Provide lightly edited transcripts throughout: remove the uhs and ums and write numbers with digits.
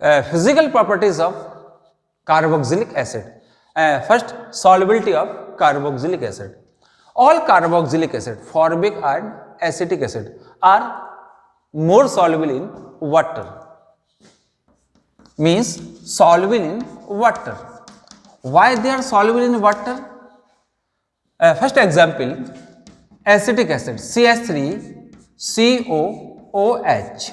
physical properties of carboxylic acid. First, solubility of carboxylic acid. All carboxylic acid, formic and acetic acid, are more soluble in water. Means soluble in water. Why they are soluble in water? First example, acetic acid CH3COOH.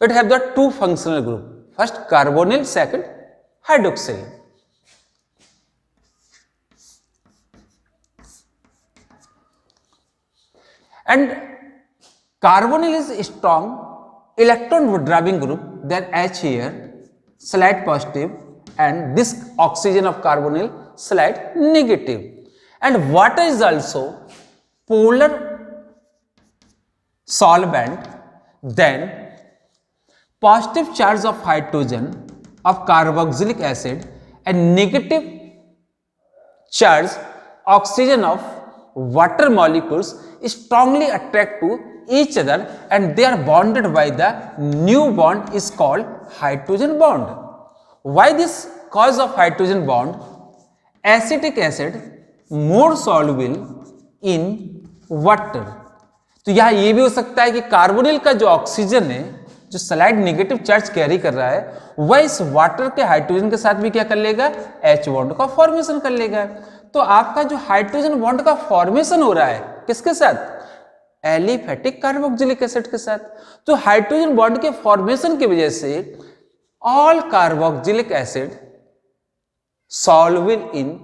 It have the two functional group. First carbonyl, second hydroxyl. And carbonyl is a strong electron withdrawing group than H here, slight positive, and this oxygen of carbonyl slight negative. And water is also polar solvent than positive charge of hydrogen of carboxylic acid and negative charge oxygen of water molecules strongly attract to each other and they are bonded by the new bond is called hydrogen bond. Why this cause of hydrogen bond? Acetic acid more soluble in water. तो यहाँ ये भी हो सकता है कि carbonyl का जो ऑक्सीजन है जो स्लाइड नेगेटिव चार्ज कैरी कर रहा है वह इस वाटर के हाइड्रोजन के साथ भी क्या कर लेगा, H बॉन्ड का फॉर्मेशन कर लेगा. तो आपका जो हाइड्रोजन बॉन्ड का फॉर्मेशन हो रहा है किसके साथ, एलिफेटिक कार्बोक्सिलिक एसिड के साथ. तो हाइड्रोजन बॉन्ड के फॉर्मेशन की वजह से all carboxylic acid soluble in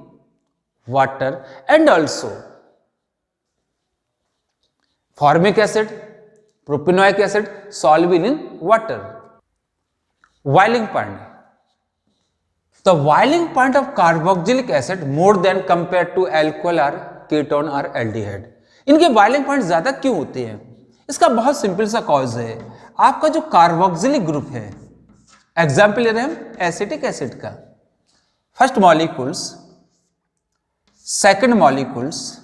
water and also formic acid, propanoic acid soluble in water. Boiling point. The boiling point of carboxylic acid more than compared to alcohol or ketone or aldehyde. इनके boiling point ज्यादा क्यों होते हैं? इसका बहुत simple सा cause है. आपका जो कार्बोक्सिलिक ग्रुप है, एग्जाम्पल ले रहे हैं हम एसिटिक एसिड का, फर्स्ट मॉलिक्यूल्स, सेकंड मॉलिक्यूल्स.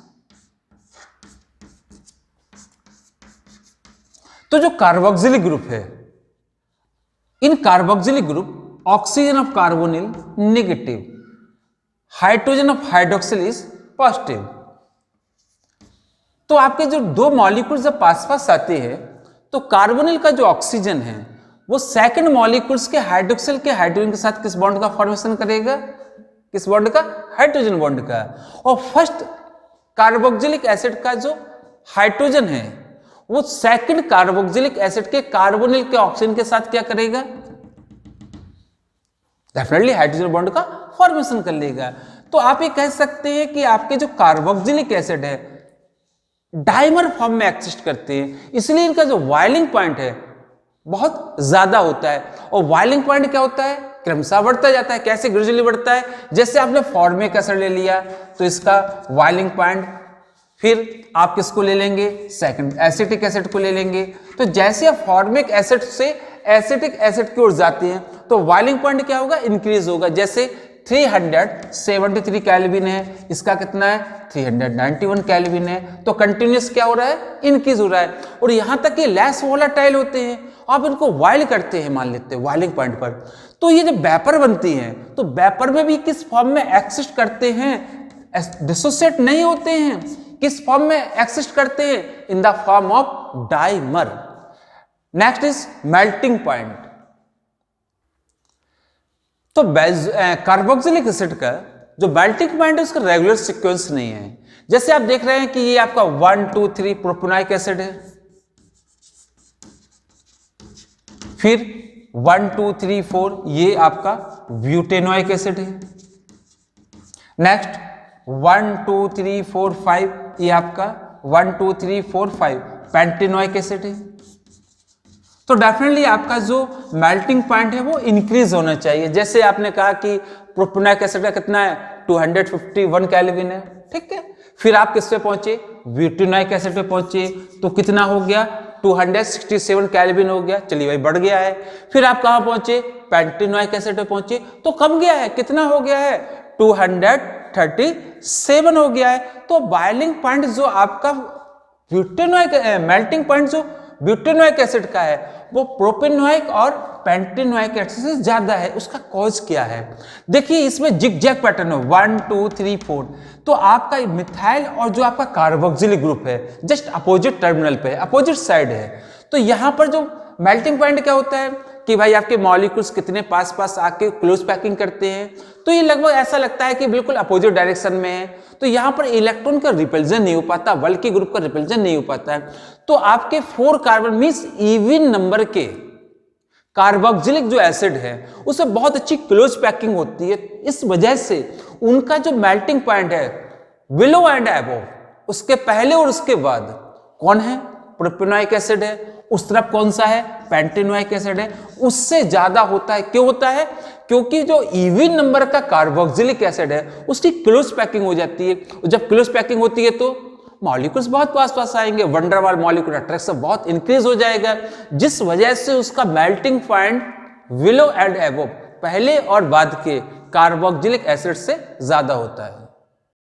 तो जो कार्बोक्सिलिक ग्रुप है, in carboxylic group oxygen of carbonyl negative, hydrogen of hydroxyl is positive. तो आपके जो दो मॉलिक्यूल्स जब पास पास आते हैं तो कार्बोनिल का जो ऑक्सीजन है वो सेकंड मॉलिक्यूल्स के हाइड्रोक्सिल के हाइड्रोजन के साथ किस बॉन्ड का फॉर्मेशन करेगा, किस बॉन्ड का, हाइड्रोजन बॉन्ड का. और फर्स्ट कार्बोक्सिलिक एसिड का जो हाइड्रोजन है वो सेकंड कार्बोक्सिलिक एसिड के कार्बोनिल के ऑक्सीजन के साथ क्या करेगा, डेफिनेटली हाइड्रोजन बॉन्ड का फॉर्मेशन कर लेगा. तो आप ये कह सकते हैं कि आपके जो कार्बोक्सिलिक एसिड है डाइमर फॉर्म में एक्सिस्ट करते हैं, इसलिए इनका जो बॉइलिंग पॉइंट है बहुत ज्यादा होता है. और बॉइलिंग पॉइंट क्या होता है, क्रमशः बढ़ता जाता है. कैसे ग्रेजुअली बढ़ता है, जैसे आपने फॉर्मिक एसिड ले लिया तो इसका बॉइलिंग पॉइंट, फिर आप किसको ले लेंगे, सेकंड एसिटिक एसिड को ले लेंगे. तो जैसे आप फॉर्मिक एसिड से एसिटिक एसिड की ओर जाते हैं तो बॉइलिंग पॉइंट क्या होगा, इंक्रीज होगा. जैसे 373 केल्विन है, इसका कितना है 391 केल्विन है. तो कंटिन्यूस क्या हो रहा है, इंक्रीज हो रहा है. और यहां तक कि लेस वोलेटाइल होते हैं, आप इनको बॉइल करते हैं मान लेते हैं बॉइलिंग पॉइंट पर, तो ये जब वेपर बनती हैं तो वेपर में भी किस फॉर्म में एक्सिस्ट करते हैं, डिसोसिएट नहीं होते हैं. किस फॉर्म में एक्सिस्ट करते हैं, in the form of dimer. Next is melting point. तो कार्बोक्सिलिक एसिड का जो मेल्टिंग पॉइंट है उसका रेगुलर सीक्वेंस नहीं है. जैसे आप देख रहे हैं कि ये आपका 1 2 3 प्रोपेनोइक एसिड है, फिर 1 2 3 4 ये आपका ब्यूटेनोइक एसिड है. नेक्स्ट 1 2 3 4 5 ये आपका 1 2 3 4 5 पेंटेनोइक एसिड है. तो डेफिनेटली आपका जो मेल्टिंग पॉइंट है वो इंक्रीज होना चाहिए. जैसे आपने कहा कि प्रोपेनोइक एसिड का कितना है 251 केल्विन है, ठीक है. फिर आप किस पे पहुंचे, ब्यूटेनोइक एसिड पे पहुंचे, तो कितना हो गया 267 केल्विन हो गया. चलिए भाई बढ़ गया है. फिर आप कहां पहुंचे, पेंटेनोइक एसिड पे पहुंचे, तो कम गया है, कितना हो गया है 237 हो गया है. तो बॉइलिंग पॉइंट जो आपका ब्यूटेनोइक मेल्टिंग पॉइंट जो ब्यूटेनोइक एसिड का है वो प्रोपेनोइक और पेंटेनोइक एसिड से ज्यादा है। उसका कॉज क्या है? देखिए इसमें जिगजैग पैटर्न है 1 2 3 4। तो आपका मिथाइल और जो आपका कार्बोक्सिलिक ग्रुप है जस्ट अपोजिट टर्मिनल पे है, अपोजिट साइड है। तो यहाँ पर जो मेल्टिंग पॉइंट क्या होता है कि भाई आपके मॉलिक्यूल्स कितने पास पास आके क्लोज पैकिंग करते हैं, तो ये लगभग ऐसा लगता है कि बिल्कुल अपोजिट डायरेक्शन में है। तो यहाँ पर इलेक्ट्रॉन का रिपल्जन नहीं हो पाता, बल्कि ग्रुप का रिपल्जन नहीं हो पाता है। तो आपके 4 कार्बन मींस इवन नंबर के कार्बोक्सिलिक जो एसिड है उसे बहुत अच्छी क्लोज पैकिंग होती है। इस वजह से उनका जो मेल्टिंग पॉइंट है बिलो एंड अबव, उसके पहले और उसके बाद कौन है? प्रोपेनोइक एसिड है। उस तरफ कौन सा है? पेंटेनोइक एसिड है, उससे ज्यादा होता है। क्यों होता है? क्योंकि जो इवन नंबर का कार्बोक्सिलिक एसिड है उसकी क्लोज पैकिंग हो जाती है। जब क्लोज पैकिंग होती है तो मॉलिक्यूल्स बहुत पास पास आएंगे, वंडर वाल मॉलिक्यूल अट्रैक्शन बहुत इंक्रीज हो जाएगा, जिस वजह से उसका melting point below and above, पहले और बाद के कार्बोक्सिलिक एसिड से ज्यादा होता है।